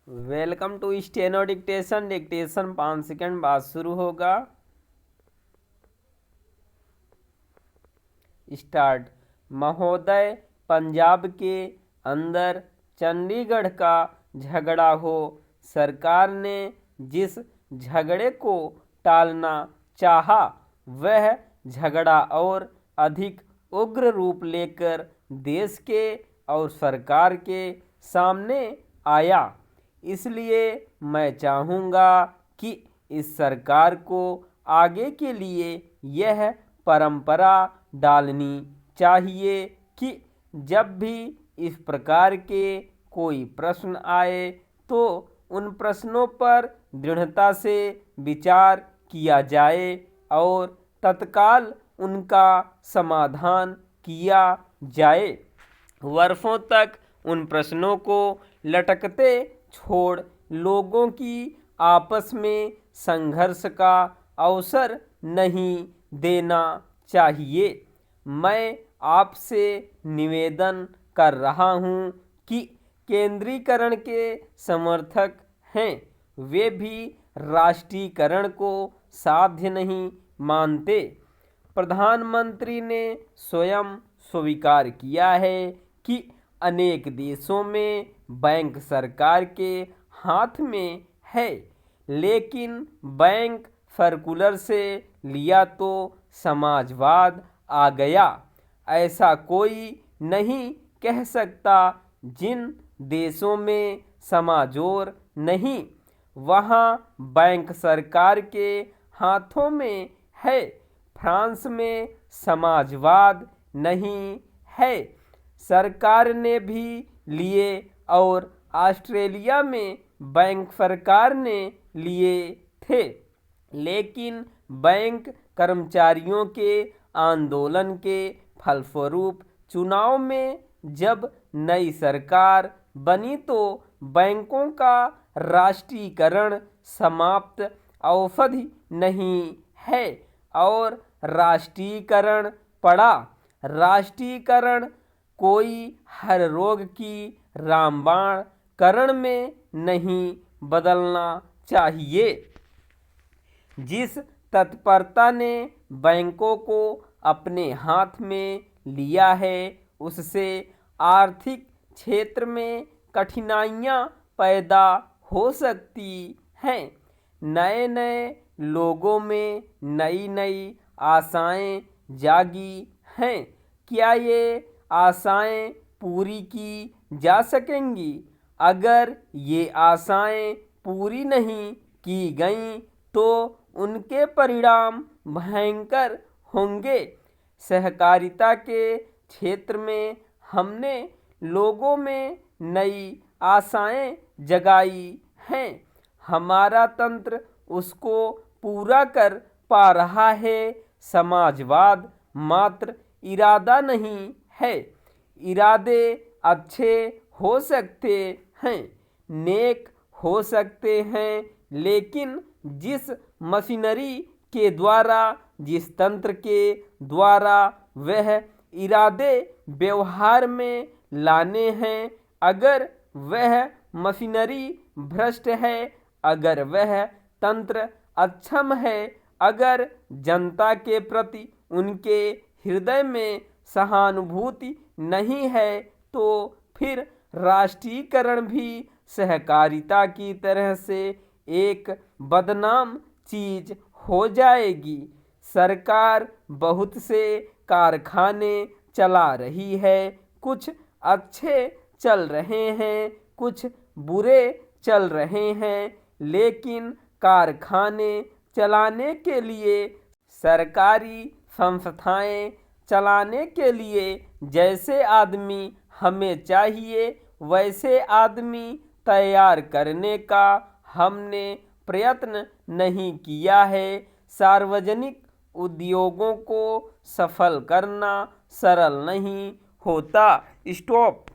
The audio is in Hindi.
Welcome to steno dictation. Dictation 5 second बाद शुरू होगा। स्टार्ट। महोदय, पंजाब के अंदर चंडीगढ़ का झगड़ा हो, सरकार ने जिस झगड़े को टालना चाहा वह झगड़ा और अधिक उग्र रूप लेकर देश के और सरकार के सामने आया। इसलिए मैं चाहूँगा कि इस सरकार को आगे के लिए यह परंपरा डालनी चाहिए कि जब भी इस प्रकार के कोई प्रश्न आए तो उन प्रश्नों पर दृढ़ता से विचार किया जाए और तत्काल उनका समाधान किया जाए। वर्षों तक उन प्रश्नों को लटकते छोड़ लोगों की आपस में संघर्ष का अवसर नहीं देना चाहिए। मैं आपसे निवेदन कर रहा हूं कि केंद्रीकरण के समर्थक हैं वे भी राष्ट्रीयकरण को साध्य नहीं मानते। प्रधानमंत्री ने स्वयं स्वीकार किया है कि अनेक देशों में बैंक सरकार के हाथ में है, लेकिन बैंक सर्कुलर से लिया तो समाजवाद आ गया। ऐसा कोई नहीं कह सकता जिन देशों में समाजोर नहीं वहाँ बैंक सरकार के हाथों में है। फ्रांस में समाजवाद नहीं है, सरकार ने भी लिए और ऑस्ट्रेलिया में बैंक सरकार ने लिए थे, लेकिन बैंक कर्मचारियों के आंदोलन के फलस्वरूप चुनाव में जब नई सरकार बनी तो बैंकों का राष्ट्रीयकरण समाप्त अवधि नहीं है और राष्ट्रीयकरण पड़ा। राष्ट्रीयकरण कोई हर रोग की रामबाण करण में नहीं बदलना चाहिए। जिस तत्परता ने बैंकों को अपने हाथ में लिया है उससे आर्थिक क्षेत्र में कठिनाइयां पैदा हो सकती हैं। नए नए लोगों में नई नई आशाएं जागी हैं। क्या ये आशाएं पूरी की जा सकेंगी? अगर ये आशाएं पूरी नहीं की गईं तो उनके परिणाम भयंकर होंगे। सहकारिता के क्षेत्र में हमने लोगों में नई आशाएं जगाई हैं। हमारा तंत्र उसको पूरा कर पा रहा है। समाजवाद मात्र इरादा नहीं है, इरादे अच्छे हो सकते हैं, नेक हो सकते हैं, लेकिन जिस मशीनरी के द्वारा, जिस तंत्र के द्वारा वह इरादे व्यवहार में लाने हैं, अगर वह मशीनरी भ्रष्ट है, अगर वह तंत्र अक्षम है, अगर जनता के प्रति उनके हृदय में सहानुभूति नहीं है तो फिर राष्ट्रीयकरण भी सहकारिता की तरह से एक बदनाम चीज हो जाएगी। सरकार बहुत से कारखाने चला रही है, कुछ अच्छे चल रहे हैं, कुछ बुरे चल रहे हैं, लेकिन कारखाने चलाने के लिए, सरकारी संस्थाएं चलाने के लिए जैसे आदमी हमें चाहिए वैसे आदमी तैयार करने का हमने प्रयत्न नहीं किया है। सार्वजनिक उद्योगों को सफल करना सरल नहीं होता। स्टॉप।